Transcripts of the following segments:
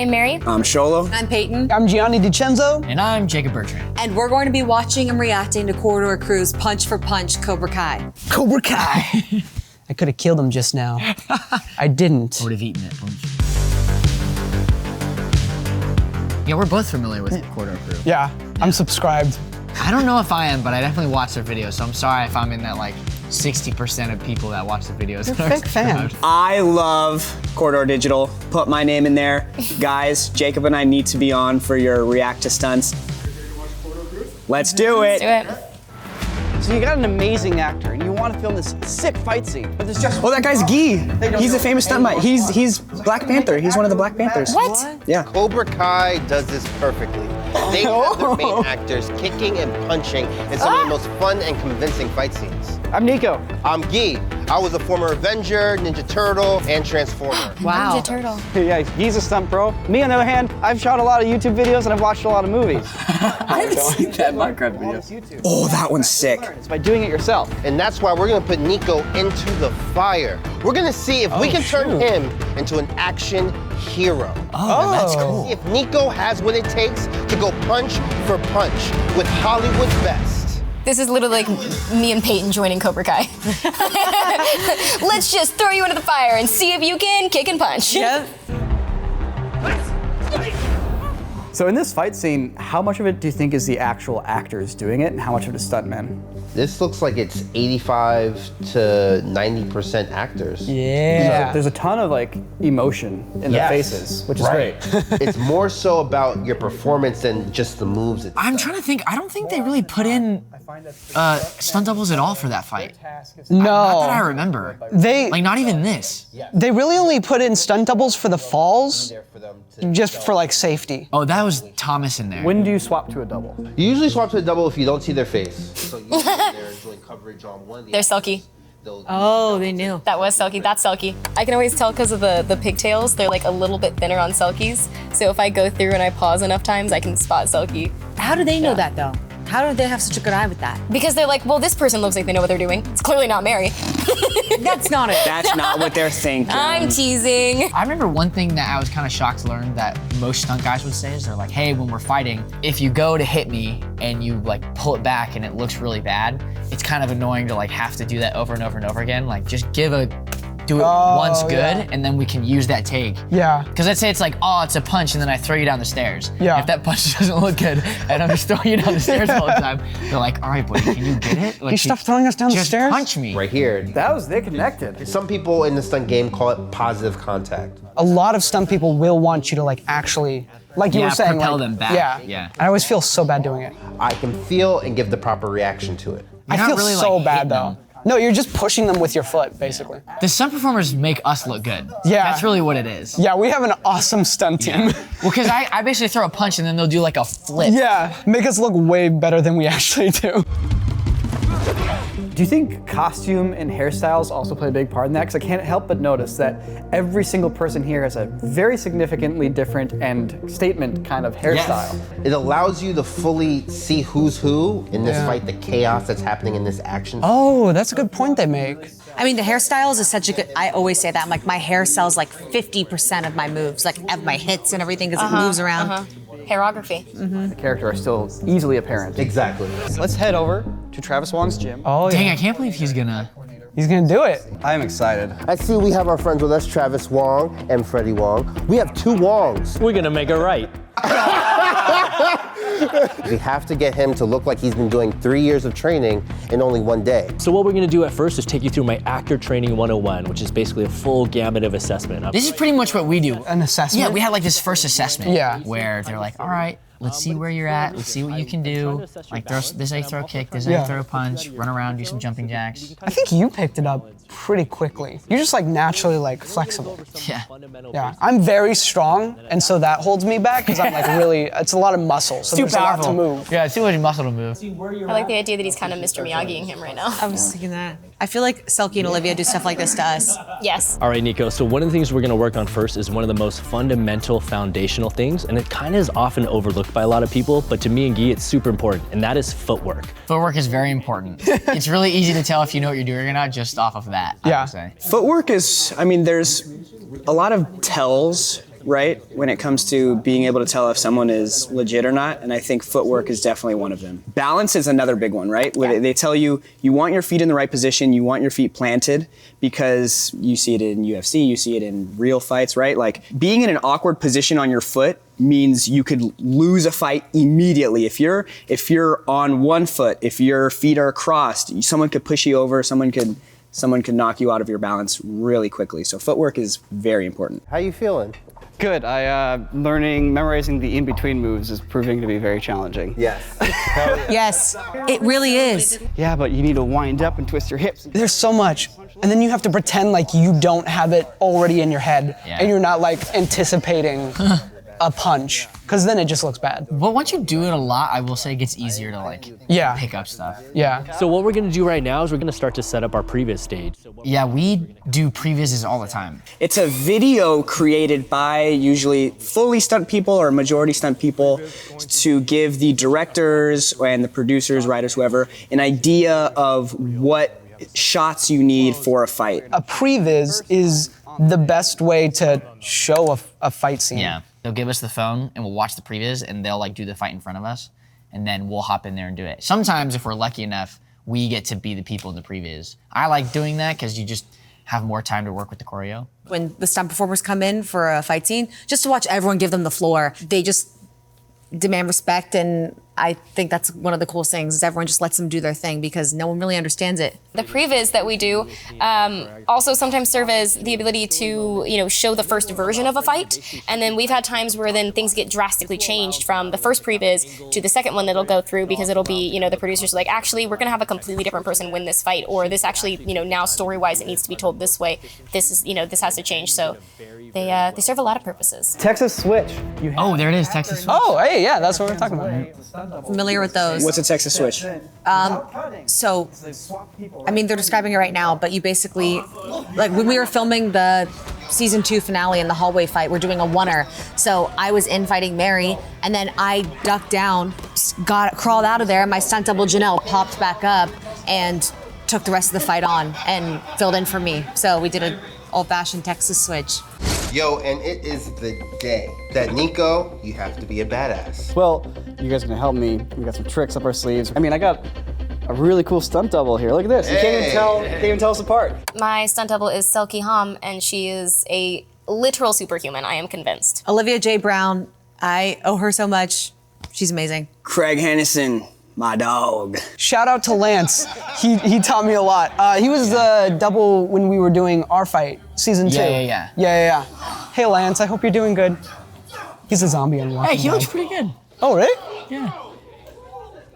I'm Mary. I'm Sholo. I'm Peyton. I'm Gianni DiCenzo. And I'm Jacob Bertrand. And we're going to be watching and reacting to Corridor Crew's Punch for Punch Cobra Kai. Cobra Kai. I could have killed him just now. I didn't. I would have eaten it. Yeah, we're both familiar with Corridor Crew. Yeah, I'm subscribed. I don't know if I am, but I definitely watch their videos, so I'm sorry if I'm in that like 60% of people that watch the videos. You're a big fan. I love Corridor Digital. Put my name in there. Guys, Jacob and I need to be on for your react to stunts. Let's do it. Let's do it. So you got an amazing actor, and you want to film this sick fight scene, but there's just... Oh, that guy's Guy. He's a famous stuntman. He's Black Panther. He's one of the Black Panthers. What? Yeah. Cobra Kai does this perfectly. They have their main actors kicking and punching in some of the most fun and convincing fight scenes. I'm Nico. I'm Guy. I was a former Avenger, Ninja Turtle, and Transformer. Wow. Ninja Turtle. Yeah, he's a stunt pro. Me, on the other hand, I've shot a lot of YouTube videos and I've watched a lot of movies. I haven't seen that Minecraft video. Oh, that one's sick. It's by doing it yourself. And that's why we're gonna put Nico into the fire. We're gonna see if we can turn him into an action hero. Oh, that's cool. See if Nico has what it takes to go punch for punch with Hollywood's best. This is literally like me and Peyton joining Cobra Kai. Let's just throw you into the fire and see if you can kick and punch. Yep. So in this fight scene, how much of it do you think is the actual actors doing it and how much of it is stuntmen? This looks like it's 85 to 90% actors. Yeah. There's a ton of like emotion in the faces, which is great. It's more so about your performance than just the moves. I'm trying to think. I don't think they really put in stunt doubles at all for that fight. No. Not that I remember. Like, not even this. They really only put in stunt doubles for the falls, just for like safety. Oh, that was Thomas in there. When do you swap to a double? You usually swap to a double if you don't see their face. So usually they're doing coverage on one of the They're Selkie. Oh, they knew. That was Selkie. That's Selkie. I can always tell because of the pigtails. They're like a little bit thinner on Selkies. So if I go through and I pause enough times, I can spot Selkie. How do they know that though? How do they have such a good eye with that? Because they're like, well, this person looks like they know what they're doing. It's clearly not Mary. That's not it. That's not what they're thinking. I'm teasing. I remember one thing that I was kind of shocked to learn that most stunt guys would say is they're like, hey, when we're fighting, if you go to hit me and you like pull it back and it looks really bad, it's kind of annoying to like have to do that over and over and over again. Like just do it once good and then we can use that take. Yeah. Because let's say it's like, oh, it's a punch and then I throw you down the stairs. Yeah. If that punch doesn't look good and I'm just throwing you down the stairs all the time, they're like, all right, buddy, can you get it? Like, You stop throwing us down the just stairs? punch me. right here. They connected. Some people in the stunt game call it positive contact. A lot of stunt people will want you to like actually, like you Yeah, were saying, propel like, them back. Yeah. Yeah. I always feel so bad doing it. I can feel and give the proper reaction to it. I not feel really, so like, bad hitting though. them. No, you're just pushing them with your foot, basically. The stunt performers make us look good. Yeah. That's really what it is. Yeah, we have an awesome stunt team. Well, because I basically throw a punch and then they'll do like a flip. Yeah, make us look way better than we actually do. Do you think costume and hairstyles also play a big part in that? Because I can't help but notice that every single person here has a very significantly different and statement kind of hairstyle. It allows you to fully see who's who in this fight, the chaos that's happening in this action. Oh, that's a good point they make. I mean, the hairstyles is such a good, I always say that. I'm like, my hair sells like 50% of my moves, like of my hits and everything, because it moves around. Hairography. The character are still easily apparent. Exactly. Let's head over to Travis Wong's gym. Oh, Dang, I can't believe he's gonna. He's gonna do it. I am excited. I see we have our friends with us, Travis Wong and Freddie Wong. We have two Wongs. We're gonna make it right. We have to get him to look like he's been doing 3 years of training in only one day. So what we're gonna do at first is take you through my Actor Training 101, which is basically a full gamut of assessment. This is pretty much what we do. An assessment? Yeah, we had like this first assessment. Yeah. Where they're like, all right, let's see where you're at. Let's see what you can do. Like, this is how you throw a kick. This is how Yeah. you throw a punch. Run around, do some jumping jacks. I think you picked it up pretty quickly. You're just like naturally like flexible. Yeah. Yeah, I'm very strong, and so that holds me back because I'm like really, it's a lot of muscle, so there's a lot to move. Yeah, it's too much muscle to move. I like the idea that he's kind of Mr. Miyagi-ing him right now. I was thinking that. I feel like Selkie and Olivia do stuff like this to us. Yes. All right, Nico, so one of the things we're gonna work on first is one of the most fundamental foundational things, and it kind of is often overlooked by a lot of people, but to me and Guy, it's super important, and that is footwork. Footwork is very important. It's really easy to tell if you know what you're doing or not just off of that, I Yeah. would say. Footwork is, I mean, there's a lot of tells right, when it comes to being able to tell if someone is legit or not, and I think footwork is definitely one of them. Balance is another big one, right? Where they tell you, you want your feet in the right position, you want your feet planted, because you see it in UFC, you see it in real fights, right? Like, being in an awkward position on your foot means you could lose a fight immediately. If you're on one foot, if your feet are crossed, someone could push you over, someone could knock you out of your balance really quickly. So footwork is very important. How you feeling? Good. Memorizing the in-between moves is proving to be very challenging. Yes. Yes, it really is. Yeah, but you need to wind up and twist your hips. There's so much. And then you have to pretend like you don't have it already in your head. Yeah. And you're not like anticipating a punch. Because then it just looks bad. But once you do it a lot, I will say it gets easier to like pick up stuff. Yeah. So what we're gonna do right now is we're gonna start to set up our previs stage. Yeah, we do previses all the time. It's a video created by usually fully stunt people or majority stunt people to give the directors and the producers, writers, whoever, an idea of what shots you need for a fight. A previs is the best way to show a fight scene. Yeah. They'll give us the phone and we'll watch the previs and they'll like do the fight in front of us and then we'll hop in there and do it. Sometimes if we're lucky enough, we get to be the people in the previs. I like doing that because you just have more time to work with the choreo. When the stunt performers come in for a fight scene, just to watch everyone give them the floor, they just demand respect, and I think that's one of the coolest things is everyone just lets them do their thing because no one really understands it. The previs that we do also sometimes serve as the ability to, show the first version of a fight. And then we've had times where then things get drastically changed from the first previs to the second one that'll go through because it'll be, the producers are like, actually, we're gonna have a completely different person win this fight, or this actually, now story-wise, it needs to be told this way. This is, this has to change. So they serve a lot of purposes. Texas Switch. Oh, there it is, Texas Switch. Oh, hey, yeah, that's what we're talking about. Familiar with those? What's a Texas Switch? So, they're describing it right now, but you basically, like when we were filming the season 2 finale in the hallway fight, we're doing a oneer. So I was in fighting Mary, and then I ducked down, crawled out of there, and my stunt double Janelle popped back up and took the rest of the fight on and filled in for me. So we did an old-fashioned Texas Switch. Yo, and it is the day that Nico, you have to be a badass. Well, you guys are gonna help me. We got some tricks up our sleeves. I got a really cool stunt double here. Look at this. You can't even tell us apart. My stunt double is Selkie Ham, and she is a literal superhuman, I am convinced. Olivia J. Brown, I owe her so much. She's amazing. Craig Hennison, my dog. Shout out to Lance. He taught me a lot. He was the double when we were doing our fight, season 2. Yeah. Hey Lance, I hope you're doing good. He's a zombie on Walking Hey, he Dead. looks pretty good. Oh, really? Yeah.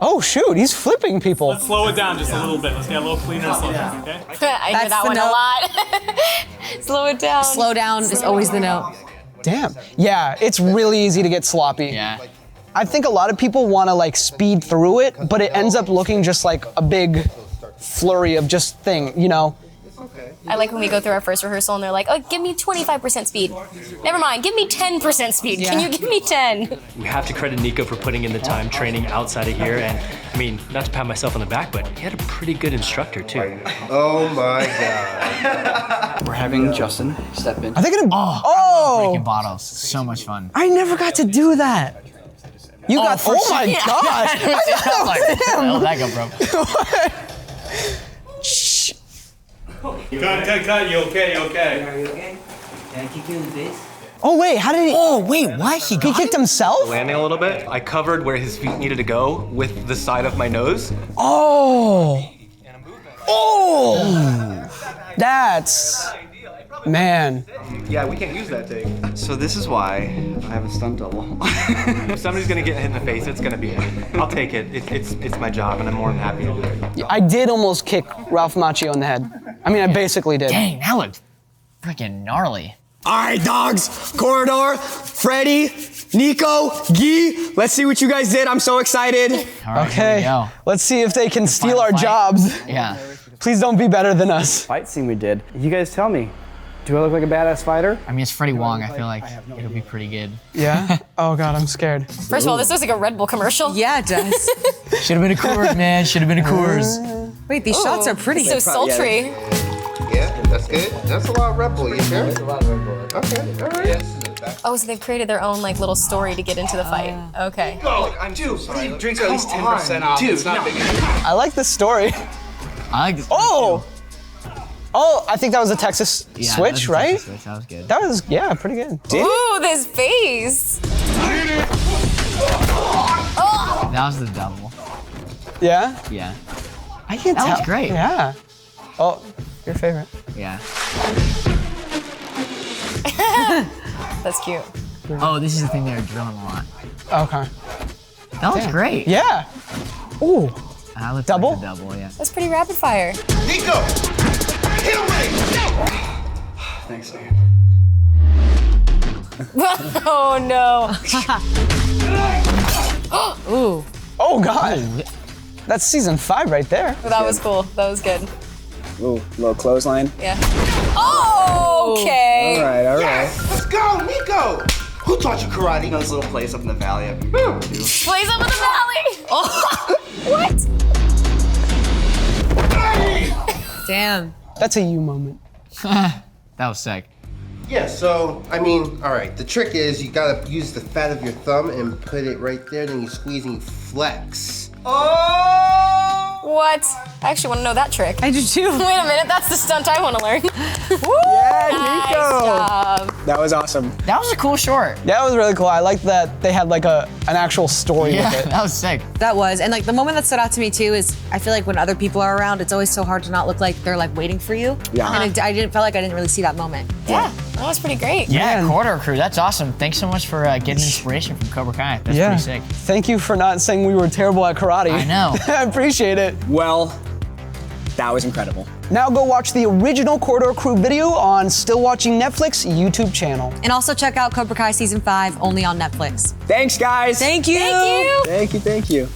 Oh shoot, he's flipping people. Let's slow it down just a little bit. Let's get a little cleaner slow down, okay? I hear That's that the one note. a lot. Slow it down. Slow down is always the note. Damn. Yeah, it's really easy to get sloppy. Yeah. I think a lot of people want to speed through it, but it ends up looking just like a big flurry of just thing, I like when we go through our first rehearsal and they're like, oh, give me 25% speed. Never mind, give me 10% speed. Can you give me 10? We have to credit Nico for putting in the time training outside of here, and not to pat myself on the back, but he had a pretty good instructor too. Oh my God. We're having Justin step in. Are they gonna? Breaking bottles. So much fun. I never got to do that. You got. Oh my god! I was like, where the hell did that go, bro? Cut. You okay? Are you okay? Can I kick you in the face? Oh wait, how did he? Oh wait, what? He kicked himself? Landing a little bit, I covered where his feet needed to go with the side of my nose. Oh. That's. Man. Yeah, we can't use that take. So this is why I have a stunt double. If somebody's gonna get hit in the face, it's gonna be me. I'll take it. It's my job, and I'm more than happy to do it. I did almost kick Ralph Macchio in the head. I basically did. Dang, that looked freaking gnarly. All right, dogs. Corridor, Freddie, Nico, Guy. Let's see what you guys did. I'm so excited. All right, here we Okay, go. let's see if they can steal final our fight. jobs. Yeah. Please don't be better than us. Fight scene we did. You guys tell me, do I look like a badass fighter? It's Freddie Wong. I feel like it'll be pretty good. Yeah? Oh god, I'm scared. First of all, this was like a Red Bull commercial. Yeah, it does. Should have been a Coors, man. Should have been a Coors. Wait, these shots are pretty. So sultry. Yeah, that's good. That's a lot of Red Bull. You sure? That's a lot of Red Bull. Okay, all right. Oh, so they've created their own like little story to get into the fight. Okay. Dude, drinks are at least 10% off. Dude, it's not big. I like this story. I like this. Oh! Oh, I think that was a Texas Yeah, that switch, was a right? Texas switch. That was good. That was, yeah, pretty good. Ooh, this face. Oh. That was the double. Yeah? Yeah. I can't That tell. was great. Yeah. Oh, your favorite. Yeah. That's cute. Oh, this is the thing they were drilling a lot. Okay. That was Damn. great. Yeah. Ooh. I looked Double? Like the double, yeah. That's pretty rapid fire. Nico! Hit him with it! Thanks, man. Oh no. Ooh. Oh, God. That's season 5 right there. That was cool. That was good. Ooh, little clothesline. Yeah. Oh, okay. All right, all right. Let's go, Nico! Who taught you karate? Those little place up in the valley I've been going to. Plays up in the valley. Oh. What? Damn. That's a you moment. That was sick. Yeah, so, I mean, all right, the trick is you gotta use the fat of your thumb and put it right there, then you squeeze and you flex. Oh! What? I actually want to know that trick. I do too. Wait a minute, that's the stunt I want to learn. Woo! Yeah, Nice Nico. job. That was awesome. That was a cool short. Yeah, that was really cool. I liked that they had like an actual story Yeah, with it. that was sick. That was, and like the moment that stood out to me too is I feel like when other people are around, it's always so hard to not look like they're like waiting for you. Yeah. And I didn't feel like I didn't really see that moment. Yeah, that was pretty great. Yeah, Corridor Crew, that's awesome. Thanks so much for getting inspiration from Cobra Kai. That's Yeah. pretty sick. Thank you for not saying we were terrible at karate. I know. I appreciate it. Well, that was incredible. Now go watch the original Corridor Crew video on Still Watching Netflix YouTube channel. And also check out Cobra Kai season 5 only on Netflix. Thanks, guys. Thank you. Thank you. Thank you, thank you.